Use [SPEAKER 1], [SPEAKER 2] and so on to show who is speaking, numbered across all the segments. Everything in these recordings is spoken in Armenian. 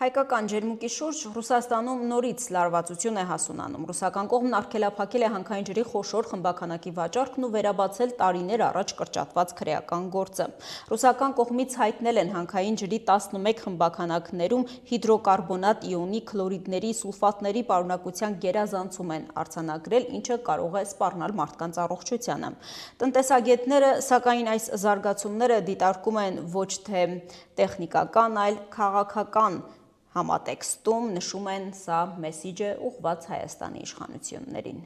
[SPEAKER 1] Հայկական ջերմուկի շուրջ Ռուսաստանում նորից լարվածություն է հասունանում։ Ռուսական կողմն արգելափակել է հանքային ջրի խոշոր խմբականակի վաճառքն ու վերաբացել տարիներ առաջ կրճատված քրեական գործը։ Ռուսական կողմից հայտնել են հանքային ջրի 11 խմբականակներում հիդրոկարբոնատ իոնի, քլորիդների, սուլֆատների պարունակության գերազանցում են արձանագրել, ինչը կարող է սպառնալ մարդկանց առողջությանը։ Տնտեսագետները, սակայն այս զարգացումները դիտարկում են ոչ թե տեխնիկական, այլ քաղաքական համատեքստում, նշում են, սա մեսիջ է ուղղված Հայաստանի իշխանություններին։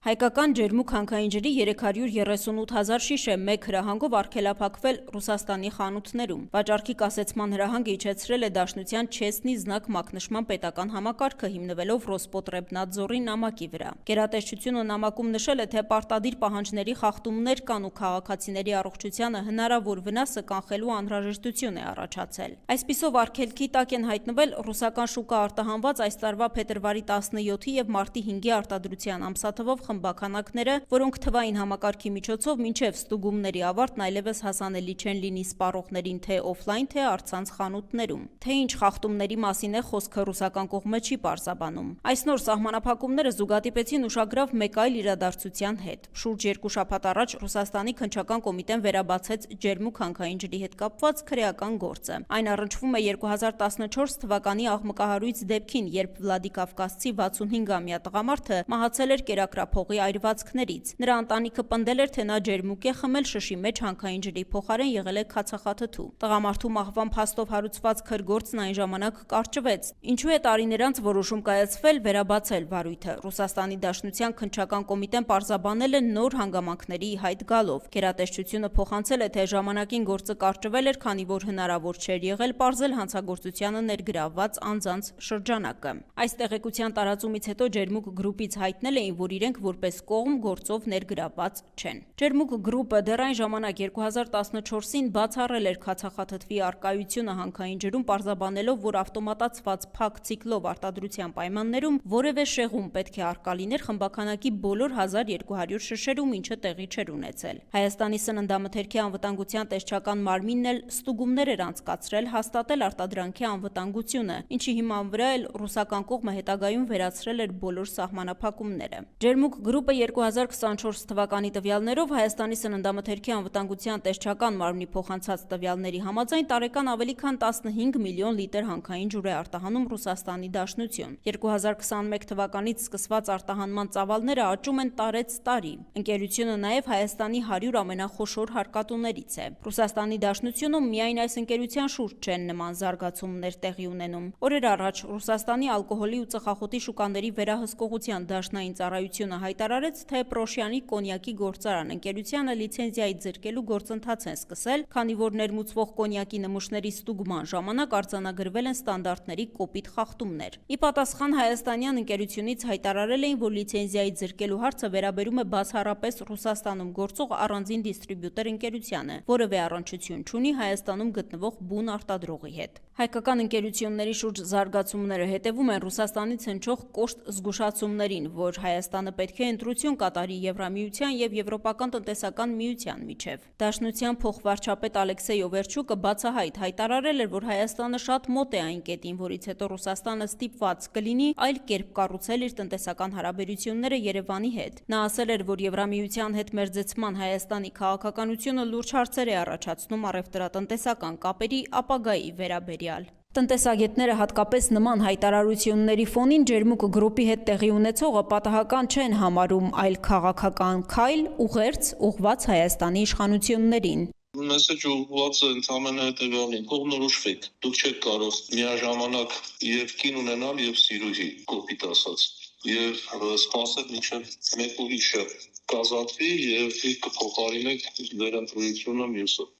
[SPEAKER 1] Հայկական ջերմուկ հանքային ջրի 338 հազար շիշ է մեկ հրահանգով արգելափակվել Ռուսաստանի խանութներում։ Վաճառքի կասեցման հրահանգը իջեցրել է Դաշնության չեսնի զնակ մակնշման պետական համակարգը, հիմնվելով Ռոսպոտրեբնադզորի նամակի վրա։ Գերատեսչությունը նամակում նշել է, թե պարտադիր պահանջների խախտումներ կան ու քաղաքացիների առողջությանը հնարավոր վնասը կանխելու անհրաժեշտություն է առաջացել։ Այսպիսով արգելքի տակ են հայտնվել ռուսական շուկա արտահանված այս տարվա փետրվարի 17-ի եւ մարտի 5-ի արտադրության ամսաթվով խմբականակները, որոնք թվային համակարգի միջոցով մինչև ստուգումների ավարտն այլևս հասանելի չեն լինի սպառողներին թե օֆլայն, թե առցանց խանութներում։ Թե ինչ խախտումների մասին է խոսքը ռուսական կողմը չի պարզաբանում։ Այս նոր սահմանափակումները զուգադիպեցին ուշագրավ մեկ այլ իրադարձության հետ։ Շուրջ 2 շաբաթ առաջ Ռուսաստանի քննչական կոմիտեն վերաբացեց ջերմուկ հանքային ջրի հետ կապված քրեական գործը։ Այն առնչվում է 2014 թվականի աղմկահարույց դեպքին, երբ Վլադիկավկազցի 65-ամյա տղամարդը մահացել էր կերակրափողի այրվածքներից։ Նրա ընտանիքը պնդել էր, թե նա ջերմուկ է խմել շշի մեջ հանքային ջրի փոխարեն եղել է քացախաթթու։ Տղամարդու մահվան փաստով հարուցված քրգործն այն ժամանակ կարճվեց։ Ինչու է տարիներ անց որոշում կայացվել վերաբացել վարույթը։ Ռուսաստանի Դաշնության քննչական կոմիտեն պարզաբանել է նոր հանգամանքների հայտ գալով։ Գերատեսչությունը փոխանցել է, թե ժամանակին գործը կարճվել էր, քանի որ հնարավոր չէր եղել պարզել հանցագործությանը ներգրավված անձանց շրջանակը։ Այս տեղեկության տարածումից հետո Ջերմուկ գրուպից հայտնել էին, որ իրենք որպես կողմ գործով ներգրավված չեն։ Ջերմուկ գրուպը դեռ այն ժամանակ 2014-ին բացառել էր քացախաթթվի առկայությունը հանքային ջրում, պարզաբանելով, որ ավտոմատացված փակ ցիկլով արտադրության պայմաններում որևէ շեղում պետք է առկա լիներ խմբականակի բոլոր 1200 շշերում, ինչը տեղի չէր ունեցել։ Հայաստանի սննդամթերքի անվտանգության տեսչական մարմինն էլ ստուգումներ էր անցկացրել, հաստատել արտադրանքի անվտանգությունը, ինչի հիման վրա էլ ռուսական կողմը հետագայում վերացրել էր բոլոր սահմանափակումները։ Ջերմուկ գրուպը 2024 թվականի տվյալներով Հայաստանի սննդամթերքի անվտանգության տեսչական մարմնի փոխանցած տվյալների համաձայն տարեկան ավելի քան 15 միլիոն լիտր հանքային ջուր է արտահանում Ռուսաստանի Դաշնություն։ 2021 թվականից սկսված արտահանման ծավալները աճում են տարեց տարի։ Ընկերությունը նաև Հայաստանի 100 ամենախոշոր հարկատուներից է։ Ռուսաստանի Դաշնությունում միայն այս ընկերության շուրջ չեն նման զարգացումներ տեղի ունենում։ Օրեր առաջ Ռուսաստանի ալկոհոլի ու ծխախոտի շուկաների վերահսկողության դաշնային ծառայությունը հայտարարեց, թե Պրոշյանի կոնյակի գործարան ընկերությանը լիցենզիայից զրկելու գործընթաց են սկսել, քանի որ ներմուծվող կոնյակի նմուշների ստուգման ժամանակ արձանագրվել են ստանդարտների կոպիտ խախտումներ։ Ի պատասխան հայաստանյան ընկերությունից հայտարարել էին, որ լիցենզիայից զրկելու հարցը վերաբերում է բացառապես Ռուսաստանում գործող առանձին դիստրիբյուտեր ընկերությանը, որևէ առնչություն չունի Հայաստանում գտնվող բուն արտադրողի հետ։ Հայկական ընկերությունների շուրջ զարգացումները հետևում են Ռուսաստանից հնչող կոշտ զգուշացումներին, որ Հայաստանը պետք է ընտրություն կատարի Եվրամիության եւ Եվրոպական տնտեսական միության միջև։ Դաշնության փոխվարչապետ Ալեքսեյ Օվերչուկը բացահայտ հայտարարել էր, որ Հայաստանը շատ մոտ է այն կետին, որից հետո Ռուսաստանը ստիպված կլինի այլ կերպ կառուցել իր տնտեսական հարաբերությունները Երևանի հետ։ Նա ասել էր, որ Եվրամիության հետ մերձեցման Հայաստանի քաղաքականությունը լուրջ հարցեր է առաջացնում առևտրատնտեսական կապերի ապագայի վերաբերյալ։ Տնտեսագետները հատկապես նման հայտարարությունների ֆոնին Ջերմուկ գրուպի հետ տեղի ունեցողը պատահական չեն համարում, այլ քաղաքական քայլ ուղերձ ուղղված Հայաստանի իշխանություններին։
[SPEAKER 2] Մեսեջը ուղղված է ընդհանրապես հետևյալին՝ կողմնորոշվեք։ Դուք չեք կարող միաժամանակ եւ կին ունենալ եւ սիրուհի, կոպիտ ասած, եւ սպասել մինչեւ մեկ ուրիշը կազատվի եւ կփոխարինեք ձեր ընտրությունը մյուսը։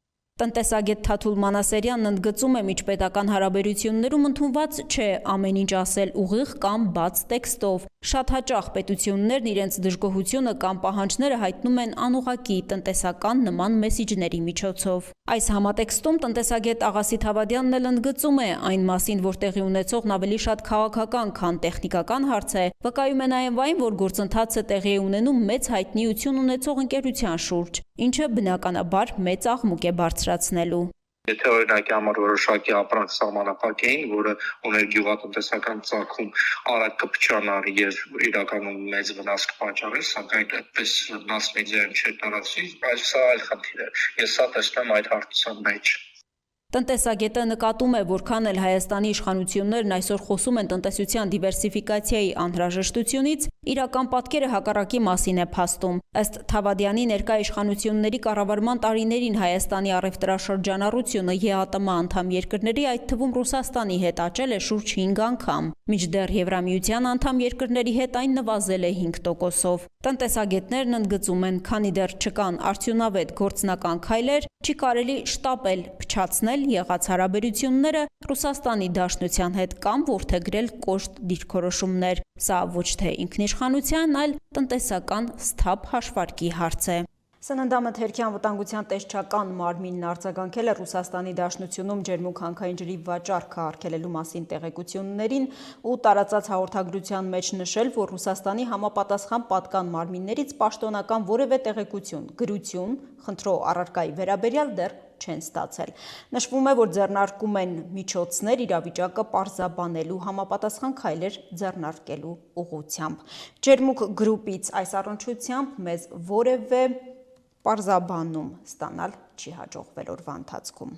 [SPEAKER 1] Տնտեսագետ Թաթուլ Մանասերյանն ընդգծում է, միջպետական հարաբերություններում ընդունված չէ ամեն ինչ ասել ուղիղ կամ բաց տեքստով։ Շատ հաճախ պետություններն իրենց դժգոհությունը կամ պահանջները հայտնում են անուղղակի տնտեսական նման մեսիջների միջոցով։ Այս համատեքստում տնտեսագետ Աղասիթ Հավադյանն էլ ընդգծում է այն մասին, որ տեղի ունեցողն ավելի շատ քաղաքական, քան տեխնիկական հարց է, վկայում է նաև այն, որ գործընթացը տեղի է ունենում մեծ հայտնիություն ունեցող ընկերության շուրջ, ինչը բնականաբար մեծ աղմուկ է բարձրացնելու։
[SPEAKER 3] Եթե օրինակի համար որոշակի ապրանք սահմանափակ որը ուներ գյուղատնտեսական ծագում, արագ կփչանար եւ իրականում մեծ վնաս կպատճառեր, սակայն այդպես mass media-ում չէր տարածվի, այլ սա այլ խնդիր է։ Ես սա տեսնում այդ հարցության մեջ։
[SPEAKER 1] Տնտեսագետը նկատում է, որքան էլ Հայաստանի իշխանություններն այսօր խոսում են տնտեսության դիվերսիֆիկացիայի անհրաժեշտությունից, իրական պատկերը հակառակի մասին է փաստում։ Ըստ Թավադյանի, ներկա իշխանությունների կառավարման տարիներին Հայաստանի առևտրաշրջանառությունը ԵԱՏՄ անդամ երկրների, այդ թվում Ռուսաստանի հետ աճել է շուրջ 5 անգամ, մինչդեռ Եվրամիության անդամ երկրների հետ այն նվազել է 5%-ով։ Տնտեսագետներն ընդգծում են, քանի դեռ չկան արդյունավետ գործնական քայլեր, չի կարելի շտապել փչացնել եղած հարաբերությունները Ռուսաստանի Դաշնության հետ կամ որդեգրել կոշտ դիրքորոշումներ։ Սա ոչ թե ինքնիշխանության, այլ տնտեսական սթափ հաշվարկի հարց է։ Սննդամթերքի անվտանգության տեսչական մարմինն արձագանքել է Ռուսաստանի Դաշնությունում ջերմուկ հանքային ջրի վաճառքը արգելելու մասին տեղեկություններին ու տարածած հաղորդագրության մեջ նշել, որ Ռուսաստանի համապատասխան պատկան մարմիններից պաշտոնական որևէ տեղեկություն, գրություն, խնդրո առարկայի վերաբերյալ դեռ չեն ստացել։ Նշվում է, որ ձեռնարկում են միջոցներ իրավիճակը պարզաբանելու, համապատասխան քայլեր ձեռնարկելու ուղղությամբ։ Ջերմուկ գրուպից այս առնչությամբ մեզ որևէ պարզաբանում ստանալ չի հաջողվել օրվա ընթացքում։